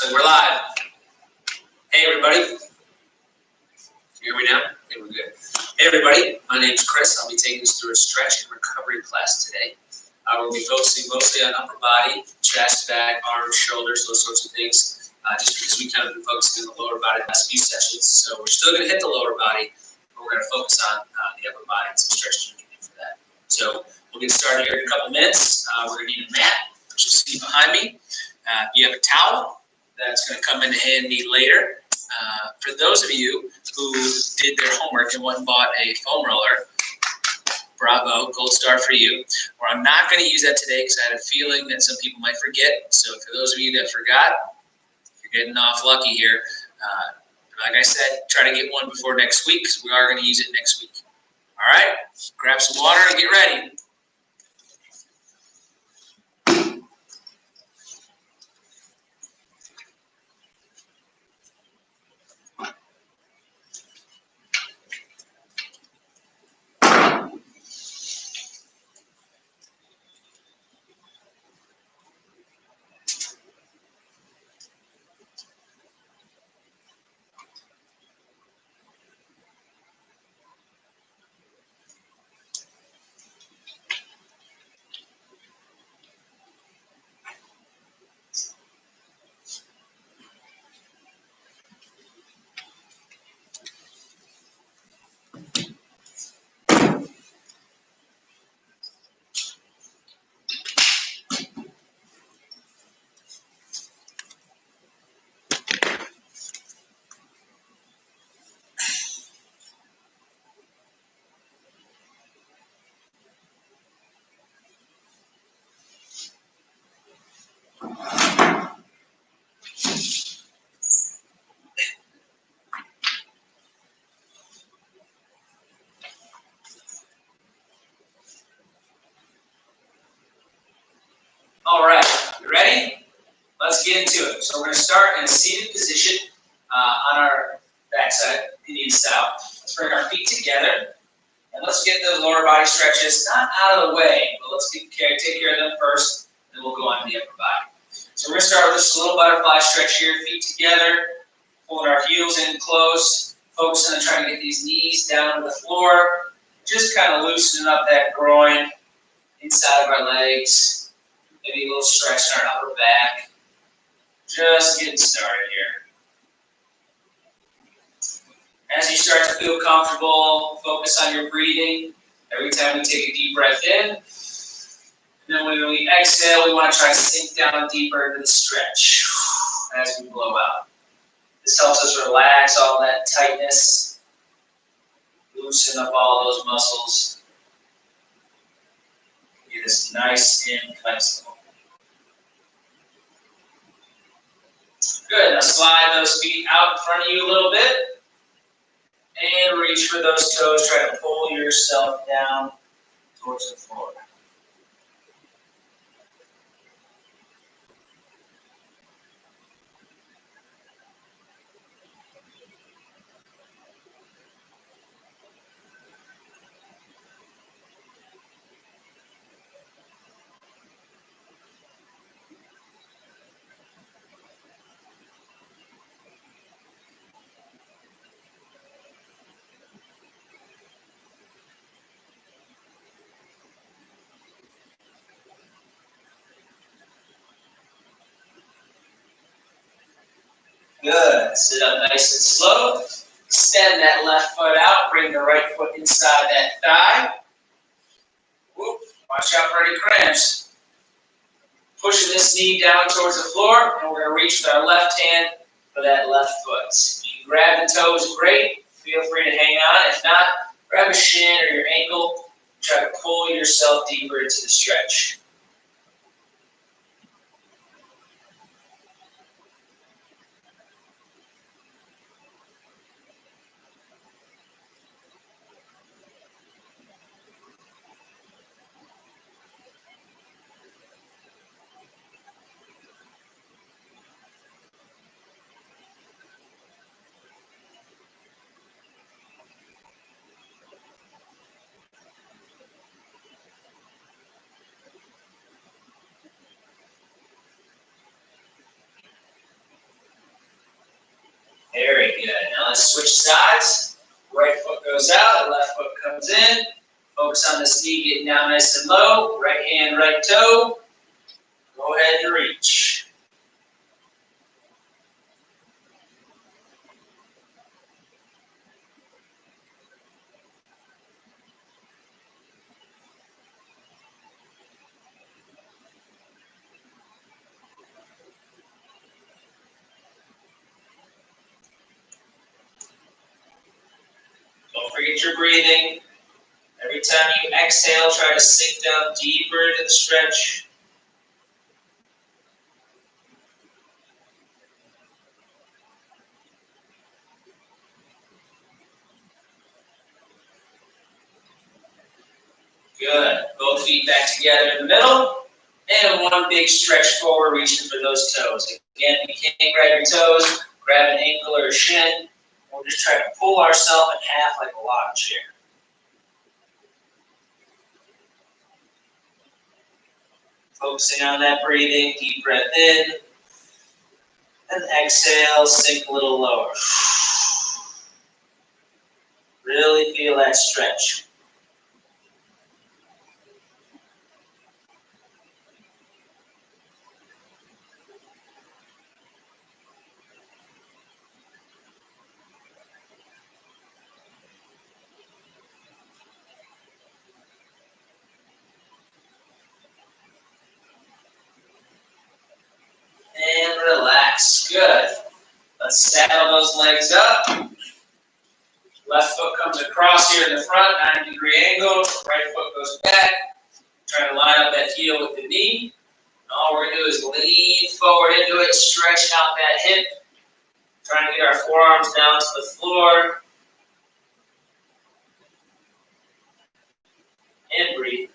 Looks like we're live. Hey, everybody. Can you hear me now? Okay, we're good. Hey, everybody. My name's Chris. I'll be taking us through a stretch and recovery class today. We'll be focusing mostly on upper body, chest, back, arms, shoulders, those sorts of things, just because we kind of been focusing on the lower body the last few sessions. So we're still going to hit the lower body, but we're going to focus on the upper body and some stretches we can do for that. So we'll get started here in a couple minutes. We're going to need a mat, which you'll see behind me. You have a towel that's going to come in handy later. For those of you who did their homework and went and bought a foam roller, bravo, gold star for you. Or I'm not going to use that today because I had a feeling that some people might forget. So for those of you that forgot, you're getting off lucky here. Like I said, try to get one before next week because we are going to use it next week. All right, grab some water and get ready. All right, you ready? Let's get into it. So we're going to start in a seated position on our backside, Indian style. Let's bring our feet together, and let's get those lower body stretches not out of the way, but let's take care of them first, and then we'll go on to the upper body. So we're going to start with this little butterfly stretch here, feet together, pulling our heels in close, focusing on trying to get these knees down to the floor, just kind of loosening up that groin, inside of our legs. Maybe a little stretch in our upper back. Just getting started here. As you start to feel comfortable, focus on your breathing. Every time we take a deep breath in, and then when we exhale, we want to try to sink down deeper into the stretch as we blow out. This helps us relax all that tightness, loosen up all those muscles. Get us nice and flexible. Good, now slide those feet out in front of you a little bit. And reach for those toes, try to pull yourself down towards the floor. Good. Sit up nice and slow. Extend that left foot out. Bring the right foot inside that thigh. Whoop. Watch out for any cramps. Pushing this knee down towards the floor, and we're going to reach with our left hand for that left foot. You can grab the toes, great. Feel free to hang on. If not, grab a shin or your ankle. Try to pull yourself deeper into the stretch. Very good. Now let's switch sides. Right foot goes out, left foot comes in. Focus on this knee getting down nice and low. Right hand, right toe. Go ahead and reach. Don't forget your breathing. Every time you exhale, try to sink down deeper into the stretch. Good. Both feet back together in the middle. And one big stretch forward, reaching for those toes. Again, if you can't grab your toes, grab an ankle or a shin. We'll just try to pull ourselves in half like a lawn chair. Focusing on that breathing, deep breath in. And exhale, sink a little lower. Really feel that stretch. And relax. Good. Let's saddle those legs up. Left foot comes across here in the front, 90-degree angle. Right foot goes back. Try to line up that heel with the knee. All we're going to do is lean forward into it, stretching out that hip. Trying to get our forearms down to the floor. And breathe.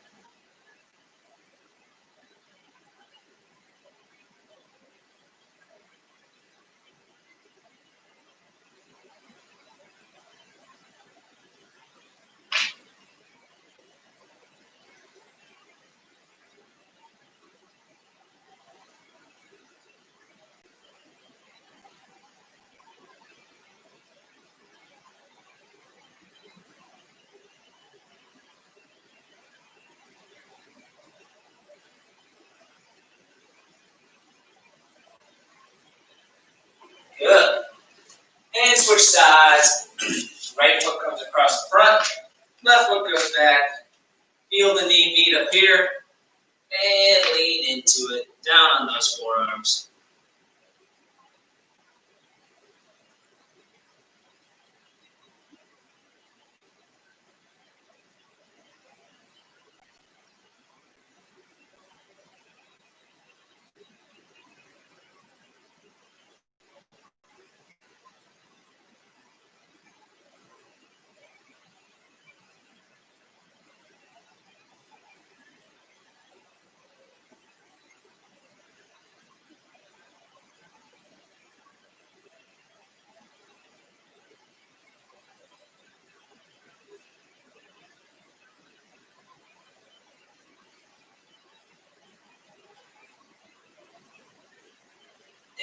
Good. And switch sides. Right foot comes across the front. Left foot goes back. Feel the knee meet up here. And lean into it. Down on those forearms.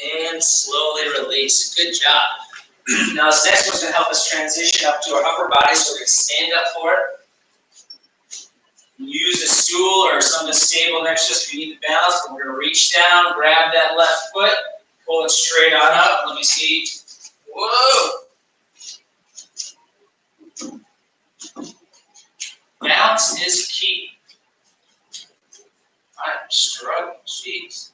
And slowly release. Good job. Now this next one's going to help us transition up to our upper body, so we're going to stand up for it. Use a stool or something stable next to us if you need the balance. But we're going to reach down, grab that left foot, pull it straight on up. Let me see. Whoa! Balance is key. I'm struggling. Jeez.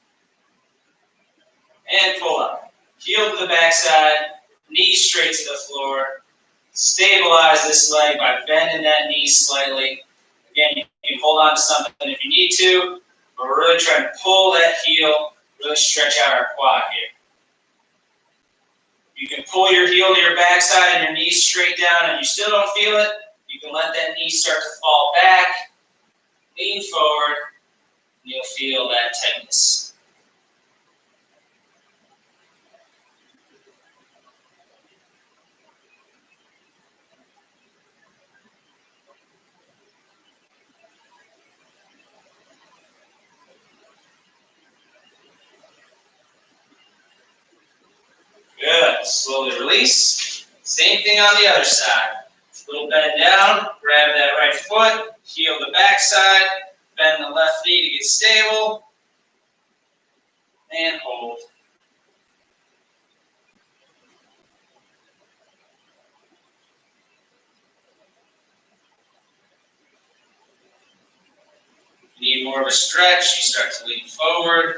And pull up. Heel to the backside, knees straight to the floor. Stabilize this leg by bending that knee slightly. Again, you can hold on to something if you need to, but we're really trying to pull that heel, really stretch out our quad here. You can pull your heel to your backside and your knees straight down and you still don't feel it. You can let that knee start to fall back, lean forward, and you'll feel that tightness. Good. Good. Slowly release. Same thing on the other side. Little bend down, grab that right foot, heel the backside, bend the left knee to get stable, and hold. If you need more of a stretch, you start to lean forward.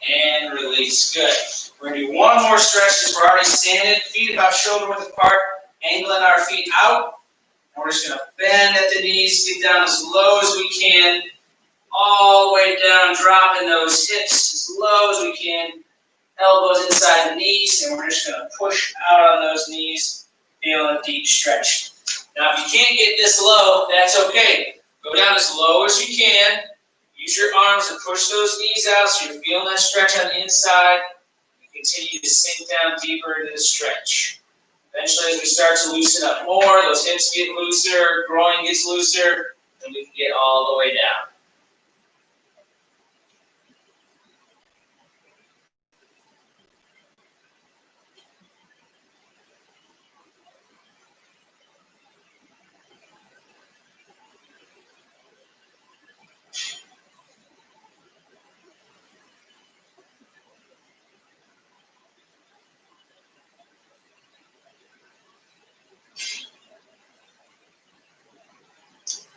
And release. Good. We're going to do one more stretch as we're already standing. Feet about shoulder width apart. Angling our feet out. And we're just going to bend at the knees. Get down as low as we can. All the way down. Dropping those hips as low as we can. Elbows inside the knees. And we're just going to push out on those knees. Feeling a deep stretch. Now if you can't get this low, that's okay. Go down as low as you can. Use your arms to push those knees out so you're feeling that stretch on the inside. And continue to sink down deeper into the stretch. Eventually, as we start to loosen up more, those hips get looser, groin gets looser, and we can get all the way down.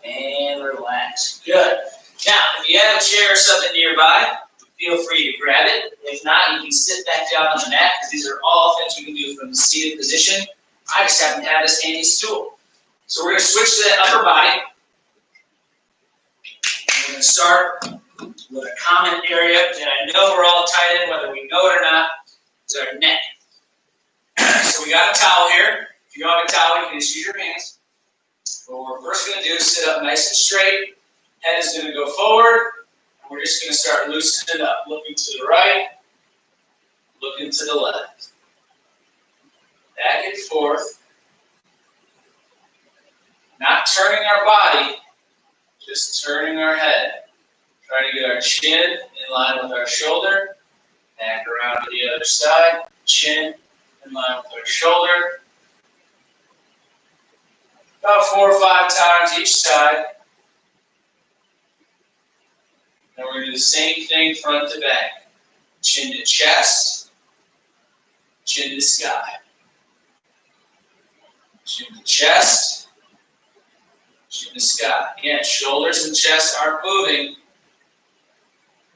And relax. Good. Now, if you have a chair or something nearby, feel free to grab it. If not, you can sit back down on the mat, because these are all things we can do from the seated position. I just happen to have this handy stool. So we're going to switch to that upper body. We're going to start with a common area that I know we're all tight in, whether we know it or not, is our neck. So we got a towel here. If you don't have a towel, you can just use your hands. What we're first going to do is sit up nice and straight. Head is going to go forward. And we're just going to start loosening it up. Looking to the right, looking to the left. Back and forth. Not turning our body, just turning our head. Trying to get our chin in line with our shoulder. Back around to the other side. Chin in line with our shoulder. About 4 or 5 times each side. And we're going to do the same thing front to back. Chin to chest. Chin to sky. Chin to chest. Chin to sky. Again, shoulders and chest aren't moving.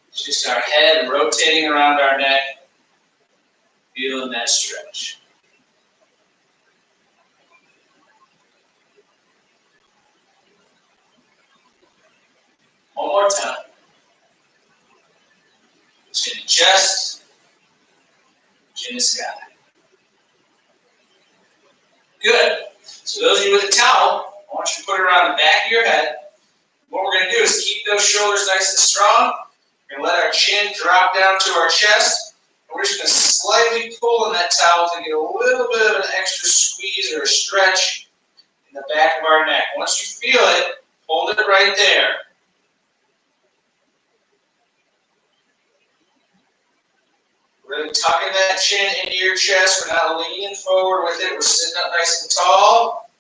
It's just our head rotating around our neck. Feeling that stretch. One more time. Chin to chest. Chin to sky. Good. So those of you with a towel, I want you to put it around the back of your head. What we're going to do is keep those shoulders nice and strong. We're going to let our chin drop down to our chest. And we're just going to slightly pull in that towel to get a little bit of an extra squeeze or a stretch in the back of our neck. Once you feel it, hold it right there. Really tucking that chin into your chest. We're not leaning forward with it. We're sitting up nice and tall.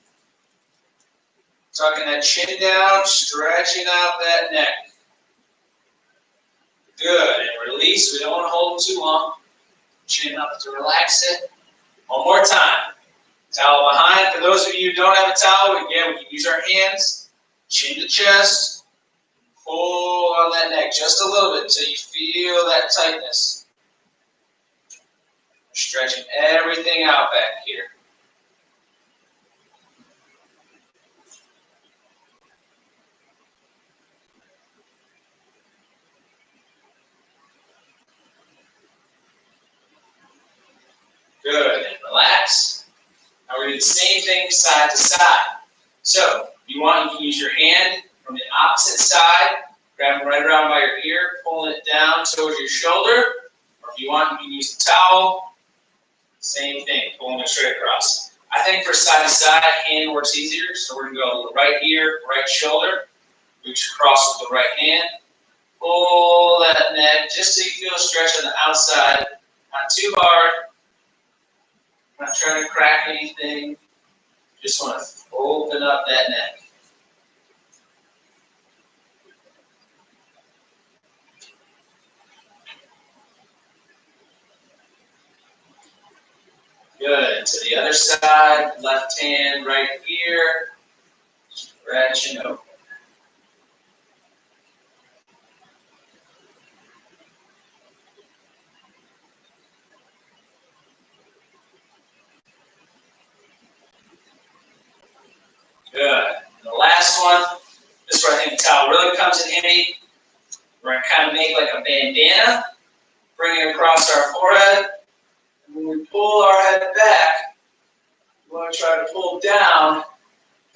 Tucking that chin down, stretching out that neck. Good. And release. We don't want to hold it too long. Chin up to relax it. One more time. Towel behind. For those of you who don't have a towel, again, we can use our hands. Chin to chest. Pull on that neck just a little bit until you feel that tightness. Stretching everything out back here. Good. And relax. Now we're going to do the same thing side to side. So, if you want, you can use your hand from the opposite side, grab it right around by your ear, pulling it down towards your shoulder. Or if you want, you can use the towel. Same thing, pulling it straight across. I think for side to side, hand works easier, so we're going to go right ear, right shoulder. Reach across with the right hand. Pull that neck just so you feel a stretch on the outside. Not too hard. Not trying to crack anything. Just want to open up that neck. Good. To the other side, left hand right here. Stretching open. Good. And the last one, this is where I think the towel really comes in handy. We're going to kind of make like a bandana, bring it across our forehead. And when we pull our head back, we want to try to pull down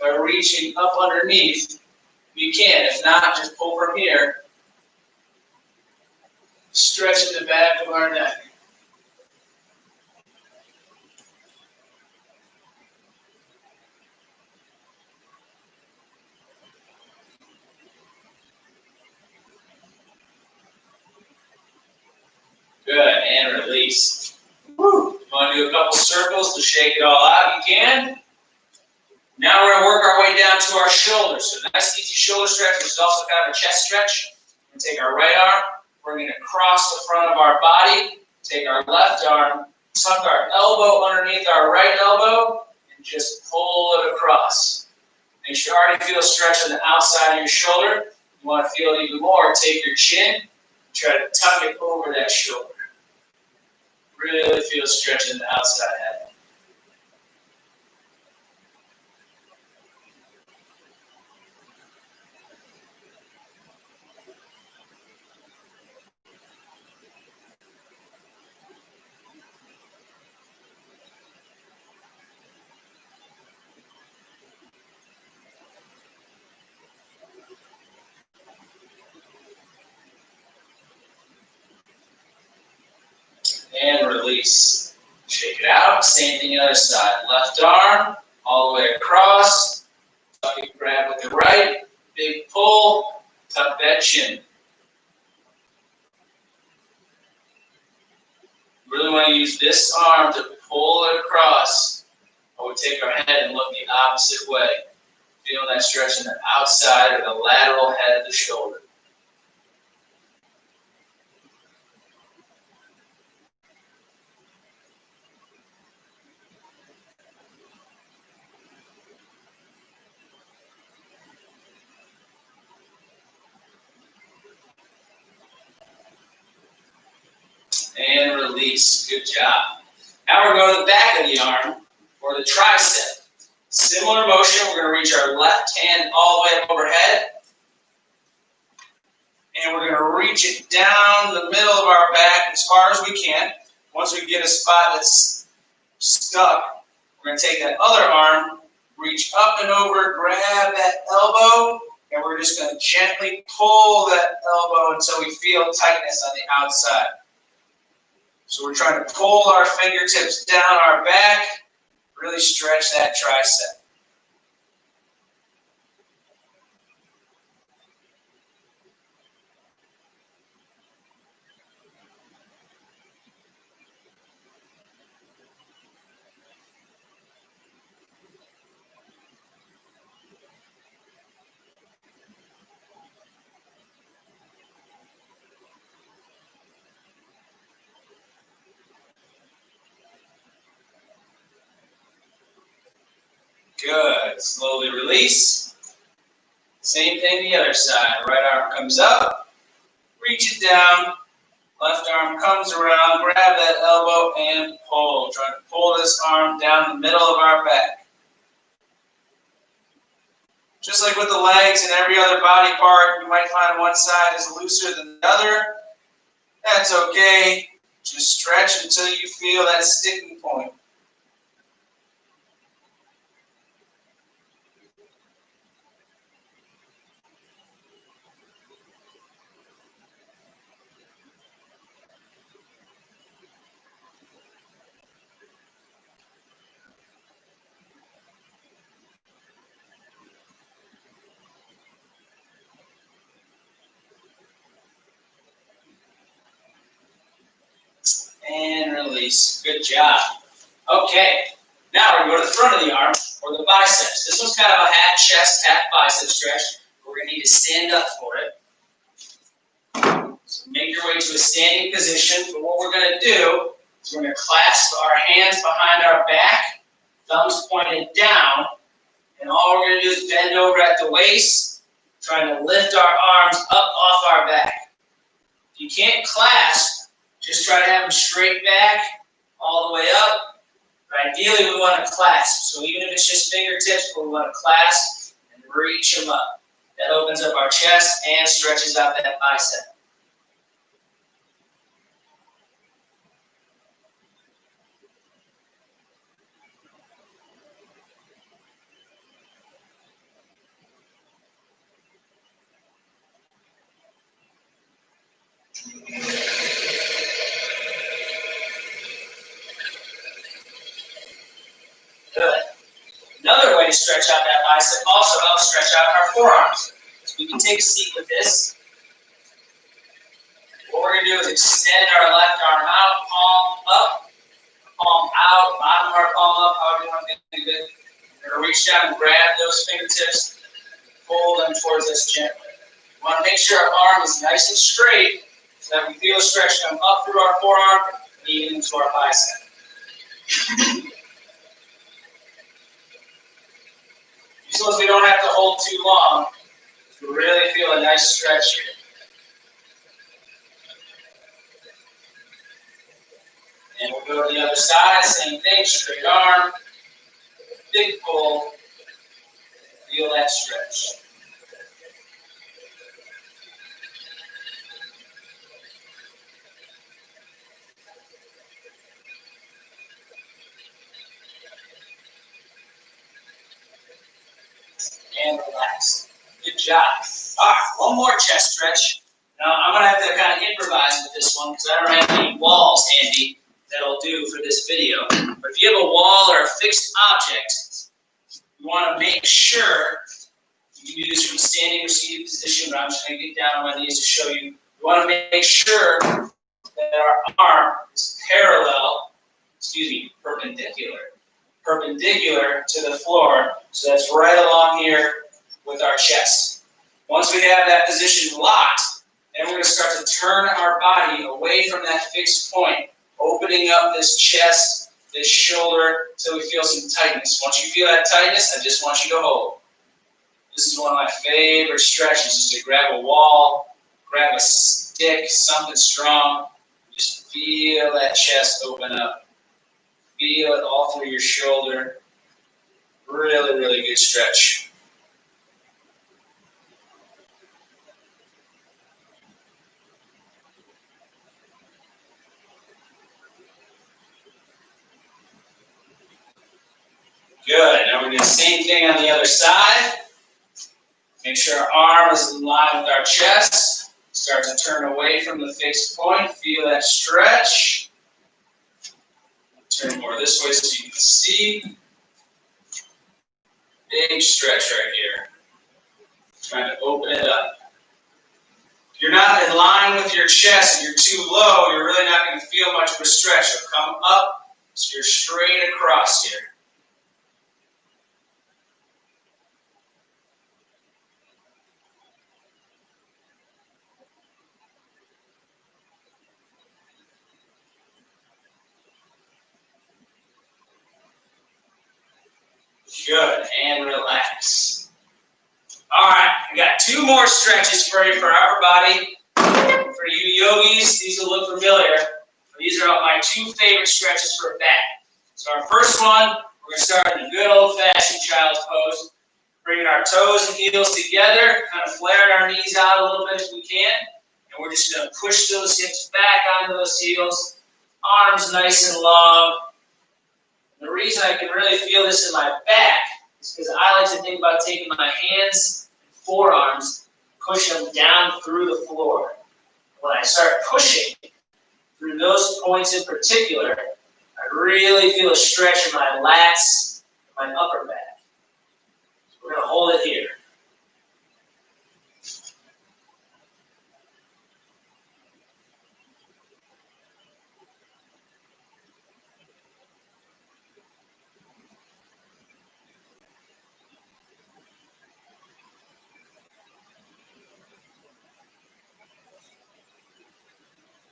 by reaching up underneath. If you can, if not, just pull from here. Stretching the back of our neck. Good, and release. Woo. You want to do a couple circles to shake it all out? You can. Now we're going to work our way down to our shoulders. So nice easy shoulder stretch, which is also kind of a chest stretch. We're going to take our right arm, bring it across the front of our body, take our left arm, tuck our elbow underneath our right elbow, and just pull it across. Make sure you already feel a stretch on the outside of your shoulder. You want to feel it even more, take your chin, try to tuck it over that shoulder. Really feel a stretch in the outside head. And release. Shake it out. Same thing the other side. Left arm, all the way across. Tuck it, grab with the right. Big pull. Tuck that chin. Really want to use this arm to pull it across. Or we take our head and look the opposite way. Feel that stretch in the outside or the lateral head of the shoulder. And release. Good job. Now we're going to the back of the arm or the tricep. Similar motion. We're going to reach our left hand all the way up overhead. And we're going to reach it down the middle of our back as far as we can. Once we get a spot that's stuck, we're going to take that other arm, reach up and over, grab that elbow, and we're just going to gently pull that elbow until we feel tightness on the outside. So we're trying to pull our fingertips down our back, really stretch that tricep. Good. Slowly release. Same thing the other side. Right arm comes up, reach it down. Left arm comes around, grab that elbow and pull. Try to pull this arm down the middle of our back. Just like with the legs and every other body part, you might find one side is looser than the other. That's okay. Just stretch until you feel that sticking point. And release. Good job. Okay. Now we're going to go to the front of the arm or the biceps. This one's kind of a half chest, half bicep stretch. We're going to need to stand up for it. So make your way to a standing position. But what we're going to do is we're going to clasp our hands behind our back, thumbs pointed down, and all we're going to do is bend over at the waist, trying to lift our arms up off our back. If you can't clasp, just try to have them straight back, all the way up. But ideally, we want to clasp. So even if it's just fingertips, but we want to clasp and reach them up. That opens up our chest and stretches out that bicep. Good. Another way to stretch out that bicep also helps stretch out our forearms. So we can take a seat with this. What we're going to do is extend our left arm out, palm up, palm out, bottom of our palm up, however you want to do it. We're going to reach down and grab those fingertips, pull them towards us gently. We want to make sure our arm is nice and straight so that we feel a stretch come up through our forearm and even into our bicep. As long as we don't have to hold too long, we really feel a nice stretch here. And we'll go to the other side, same thing, straight arm, big pull, feel that stretch. And relax. Good job. All right, one more chest stretch. Now, I'm going to have to kind of improvise with this one because I don't have any walls handy that'll do for this video. But if you have a wall or a fixed object, you want to make sure, you can do this from a standing or seated position, but I'm just going to get down on my knees to show you. You want to make sure that our arm is perpendicular to the floor. So that's right along here with our chest. Once we have that position locked, then we're going to start to turn our body away from that fixed point, opening up this chest, this shoulder, so we feel some tightness. Once you feel that tightness, I just want you to hold. This is one of my favorite stretches, is to grab a wall, grab a stick, something strong. Just feel that chest open up. Feel it all through your shoulder. Really, really good stretch. Good. Now we're going to do the same thing on the other side. Make sure our arm is in line with our chest. Start to turn away from the fixed point. Feel that stretch. Turn more this way so you can see. Big stretch right here. Trying to open it up. If you're not in line with your chest and you're too low, you're really not going to feel much of a stretch. So come up so you're straight across here. Good, and relax. All right, we got two more stretches for you for our body. For you yogis, these will look familiar. These are my two favorite stretches for back. So our first one, we're going to start in a good old-fashioned child's pose. Bringing our toes and heels together, kind of flaring our knees out a little bit if we can. And we're just going to push those hips back onto those heels. Arms nice and long. The reason I can really feel this in my back is because I like to think about taking my hands and forearms, push them down through the floor. When I start pushing through those points in particular, I really feel a stretch in my lats, my upper back. So we're going to hold it here.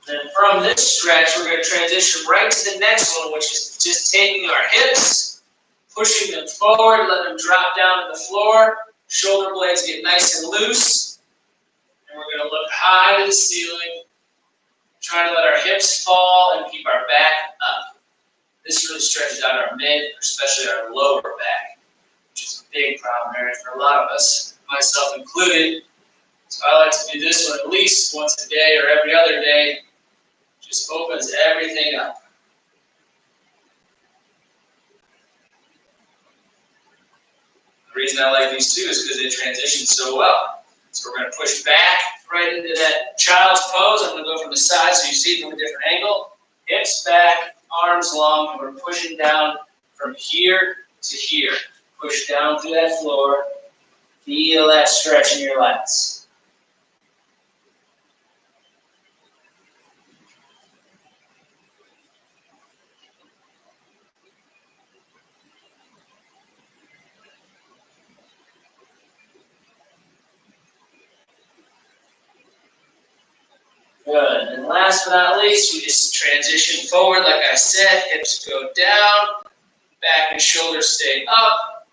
Then from this stretch, we're going to transition right to the next one, which is just taking our hips, pushing them forward, let them drop down to the floor. Shoulder blades get nice and loose. And we're going to look high to the ceiling, trying to let our hips fall and keep our back up. This really stretches out our mid, especially our lower back, which is a big problem area for a lot of us, myself included. So I like to do this one at least once a day or every other day. Just opens everything up. The reason I like these two is because they transition so well. So we're going to push back right into that child's pose. I'm going to go from the side so you see it from a different angle. Hips back, arms long, and we're pushing down from here to here. Push down through that floor. Feel that stretch in your lats. Good. And last but not least, we just transition forward. Like I said, hips go down, back and shoulders stay up.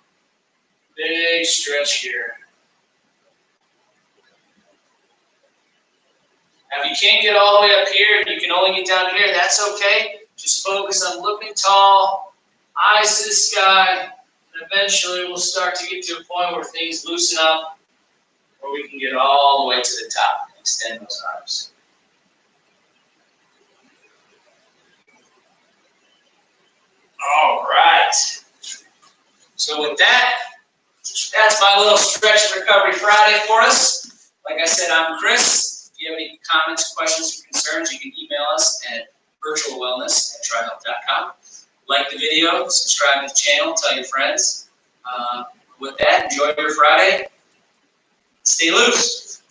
Big stretch here. Now, if you can't get all the way up here and you can only get down here, that's okay. Just focus on looking tall, eyes to the sky, and eventually we'll start to get to a point where things loosen up, where we can get all the way to the top and extend those arms. All right. So with that, that's my little stretch and recovery Friday for us. Like I said, I'm Chris. If you have any comments, questions, or concerns, you can email us at virtualwellness@trihealth.com. Like the video, subscribe to the channel, tell your friends. With that, enjoy your Friday. Stay loose.